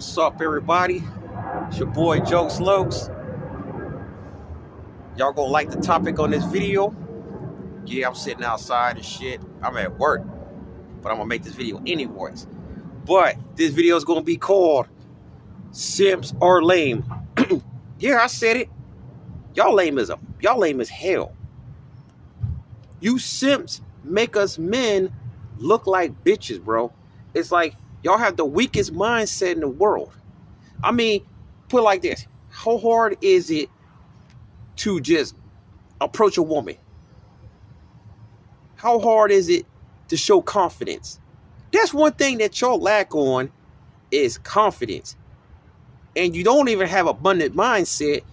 What's up, everybody? It's your boy Jokz Lokz. Y'all gonna like the topic on this video? Yeah, I'm sitting outside and shit. I'm at work, but I'm gonna make this video anyways. But this video is gonna be called Simps or Lame. Yeah, I said it. Y'all lame as hell. You simps make us men look like bitches, bro. It's like y'all have the weakest mindset in the world. I mean, put it like this. How hard is it to just approach a woman? How hard is it to show confidence? That's one thing that y'all lack on is confidence. And you don't even have abundant mindset.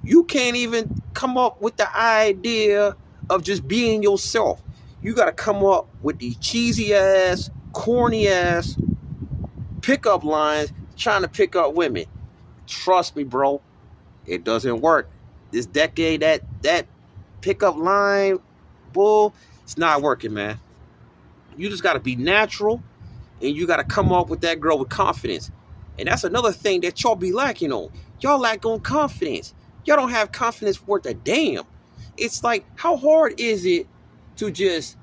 You can't even come up with the idea of just being yourself. You got to come up with these cheesy ass, corny ass pickup lines trying to pick up women. Trust me, bro, it doesn't work. This decade, that pickup line bull, it's not working, man. You just got to be natural, and you got to come up with that girl with confidence. And that's another thing that y'all be lacking on. Y'all lack on confidence. Y'all don't have confidence worth a damn. It's like, how hard is it to just,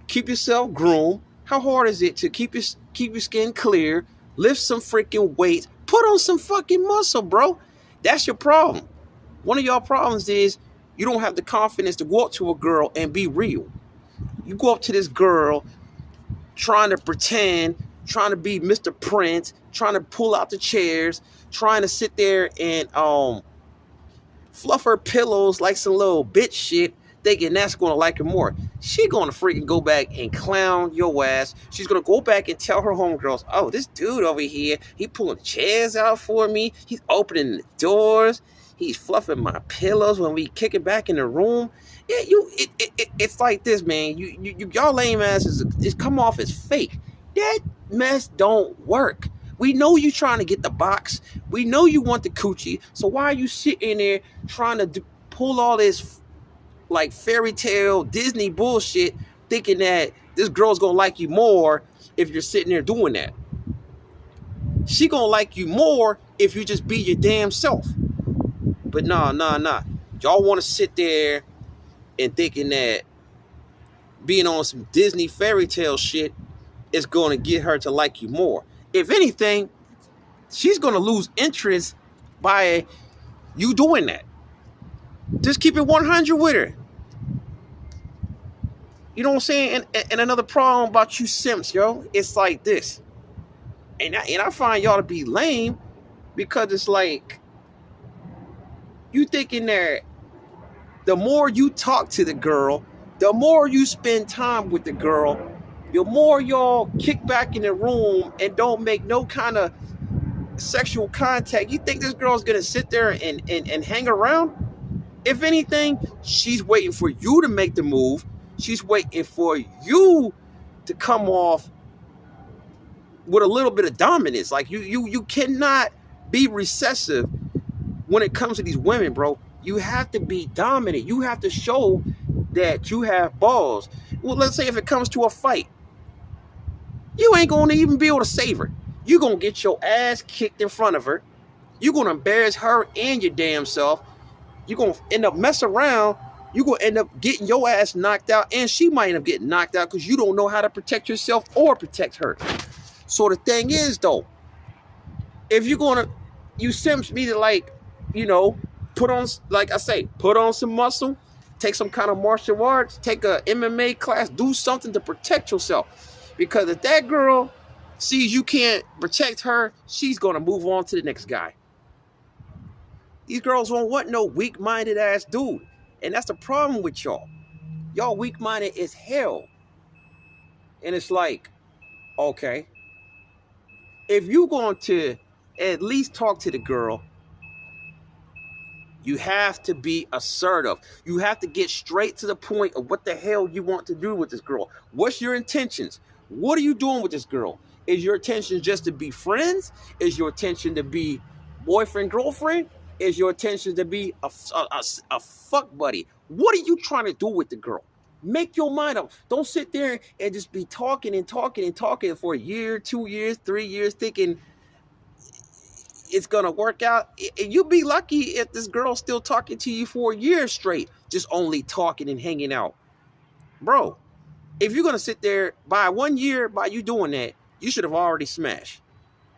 keep yourself groomed? How hard is it to keep your skin clear, lift some freaking weights, put on some fucking muscle, bro? That's your problem. One of y'all problems is you don't have the confidence to go up to a girl and be real. You go up to this girl trying to pretend, trying to be Mr. Prince, trying to pull out the chairs, trying to sit there and fluff her pillows like some little bitch shit, thinking that's going to like her more. She going to freaking go back and clown your ass. She's going to go back and tell her homegirls, oh, this dude over here, he pulling chairs out for me. He's opening the doors. He's fluffing my pillows when we kick it back in the room. Yeah, it's like this, man. Y'all lame asses just come off as fake. That mess don't work. We know you trying to get the box. We know you want the coochie. So why are you sitting there trying to pull all this like fairy tale Disney bullshit, thinking that this girl's gonna like you more if you're sitting there doing that? She gonna like you more if you just be your damn self. But nah. Y'all want to sit there and thinking that being on some Disney fairy tale shit is going to get her to like you more. If anything, she's going to lose interest by you doing that. Just keep it 100 with her. You know what I'm saying? And another problem about you simps, yo, it's like this. And I find y'all to be lame because it's like, you thinking that the more you talk to the girl, the more you spend time with the girl, the more y'all kick back in the room and don't make no kind of sexual contact. You think this girl's gonna sit there and hang around? If anything, she's waiting for you to make the move. She's waiting for you to come off with a little bit of dominance. Like you cannot be recessive when it comes to these women, bro. You have to be dominant. You have to show that you have balls. Well, let's say if it comes to a fight, you ain't going to even be able to save her. You're going to get your ass kicked in front of her. You're going to embarrass her and your damn self. You're going to end up messing around. You're going to end up getting your ass knocked out, and she might end up getting knocked out because you don't know how to protect yourself or protect her. So the thing is, though, if you're going to, you simps need to, like, put on, like I say, put on some muscle, take some kind of martial arts, take a MMA class, do something to protect yourself. Because if that girl sees you can't protect her, she's going to move on to the next guy. These girls won't want no weak-minded ass dude. And that's the problem with y'all. Y'all weak-minded as hell. And it's like, okay, if you're going to at least talk to the girl, you have to be assertive. You have to get straight to the point of what the hell you want to do with this girl. What's your intentions? What are you doing with this girl? Is your intention just to be friends? Is your intention to be boyfriend, girlfriend? Is your intention to be a fuck buddy? What are you trying to do with the girl? Make your mind up. Don't sit there and just be talking for a year, 2 years, 3 years, thinking it's gonna work out. You'll be lucky if this girl's still talking to you for a year straight, just only talking and hanging out. Bro, if you're gonna sit there by 1 year by you doing that, you should have already smashed.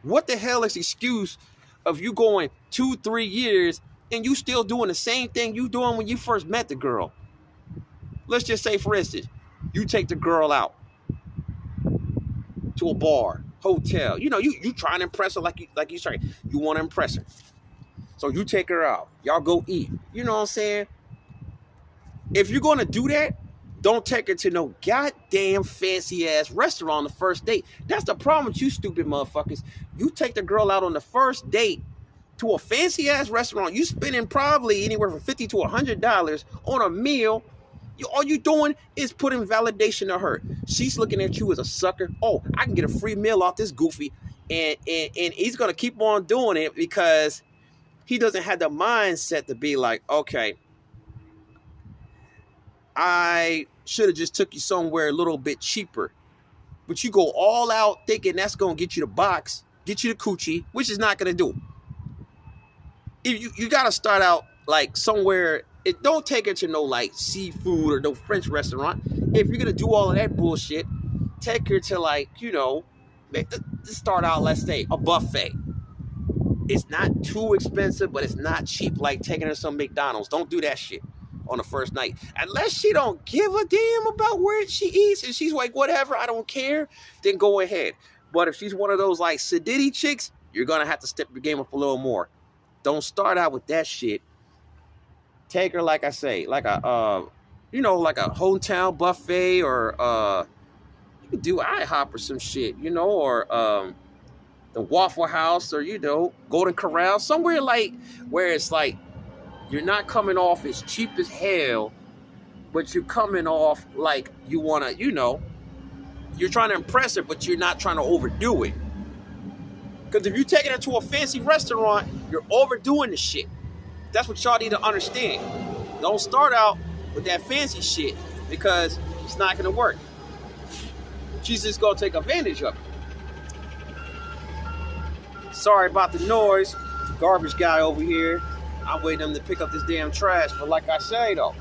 What the hell is the excuse of you going 2-3 years and you still doing the same thing you doing when you first met the girl? Let's just say, for instance, you take the girl out to a bar, hotel. You know, you trying to impress her like you trying. You want to impress her. So you take her out. Y'all go eat. You know what I'm saying? If you're going to do that, don't take her to no goddamn fancy ass restaurant on the first date. That's the problem with you stupid motherfuckers. You take the girl out on the first date to a fancy ass restaurant. You spending probably anywhere from $50 to $100 on a meal. All you doing is putting validation to her. She's looking at you as a sucker. Oh, I can get a free meal off this goofy. And he's going to keep on doing it because he doesn't have the mindset to be like, okay, I should have just took you somewhere a little bit cheaper. But you go all out thinking that's going to get you the box, get you the coochie, which is not going to do. You got to start out like somewhere. Don't take her to no like seafood or no French restaurant. If you're going to do all of that bullshit, take her to like, you know, start out, let's say, a buffet. It's not too expensive, but it's not cheap like taking her to some McDonald's. Don't do that shit on the first night. Unless she don't give a damn about where she eats and she's like, whatever, I don't care, then go ahead. But if she's one of those like sedity chicks, you're going to have to step your game up a little more. Don't start out with that shit. Take her, like I say, like a, you know, like a hometown buffet or you can do IHOP or some shit, you know, or the Waffle House or, you know, Golden Corral, somewhere like where it's like you're not coming off as cheap as hell, but you're coming off like you want to, you know, you're trying to impress her, but you're not trying to overdo it. Because if you're taking her to a fancy restaurant, you're overdoing the shit. That's what y'all need to understand. Don't start out with that fancy shit because it's not going to work. She's just going to take advantage of it. Sorry about the noise. Garbage guy over here. I'm waiting him to pick up this damn trash. But like I say, though,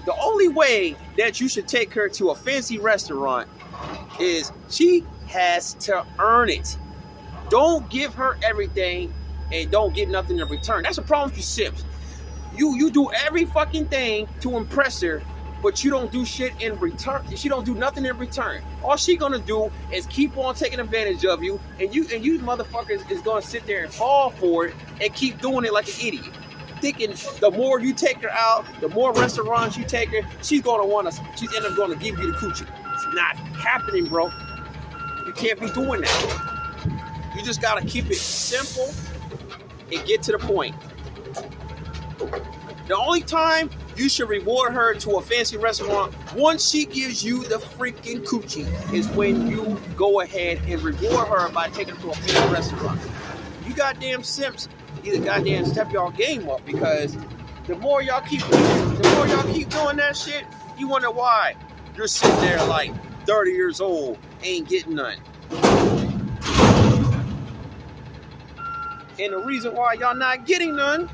the only way that you should take her to a fancy restaurant is she has to earn it. Don't give her everything and don't get nothing in return. That's the problem with you simps. You do every fucking thing to impress her, but you don't do shit in return. She don't do nothing in return. All she gonna do is keep on taking advantage of you, and you motherfuckers is gonna sit there and fall for it and keep doing it like an idiot. Thinking the more you take her out, the more restaurants you take her, she's end up gonna give you the coochie. It's not happening, bro. You can't be doing that. You just gotta keep it simple and get to the point. The only time you should reward her to a fancy restaurant once she gives you the freaking coochie is when you go ahead and reward her by taking her to a fancy restaurant. You goddamn simps, either goddamn step y'all game up, because the more y'all keep doing that shit, you wonder why you're sitting there like 30 years old, ain't getting none. And the reason why y'all not getting none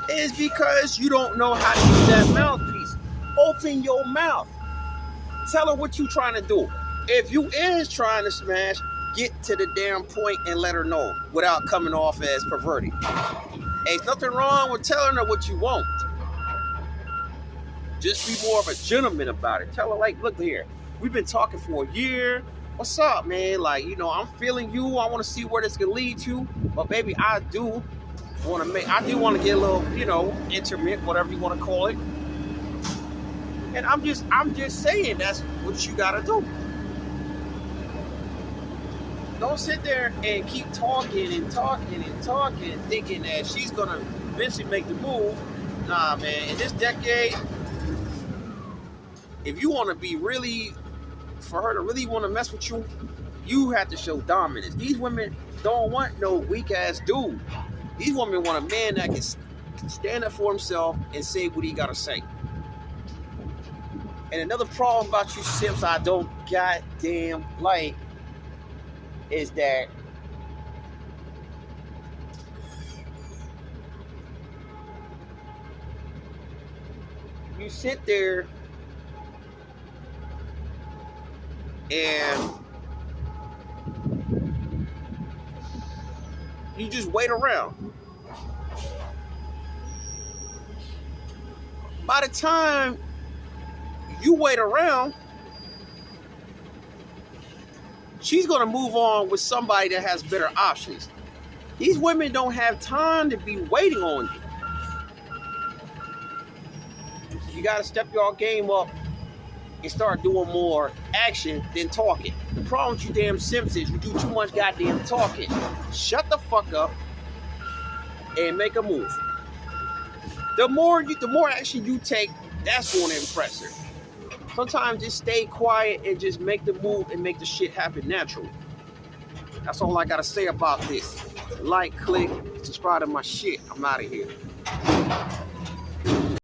is because you don't know how to use that mouthpiece. Open your mouth. Tell her what you trying to do. If you is trying to smash, get to the damn point and let her know without coming off as perverted. Ain't nothing wrong with telling her what you want. Just be more of a gentleman about it. Tell her, like, look here, we've been talking for a year. What's up, man? Like, you know, I'm feeling you. I want to see where this can lead to. But baby, I do want to get a little, you know, intimate, whatever you want to call it. And I'm just saying that's what you gotta do. Don't sit there and keep talking, thinking that she's gonna eventually make the move. Nah, man. In this decade, if you want to be really, for her to really want to mess with you, you have to show dominance. These women don't want no weak ass dude. These women want a man that can stand up for himself and say what he gotta say. And another problem about you simps I don't goddamn like is that you sit there and you just wait around. By the time you wait around, she's gonna move on with somebody that has better options. These women don't have time to be waiting on you. You gotta step your game up and start doing more action than talking. The problem with you damn simps is you do too much goddamn talking. Shut the fuck up and make a move. The more action you take, that's going to impress her. Sometimes just stay quiet and just make the move and make the shit happen naturally. That's all I gotta say about this. Like, click, subscribe to my shit. I'm out of here.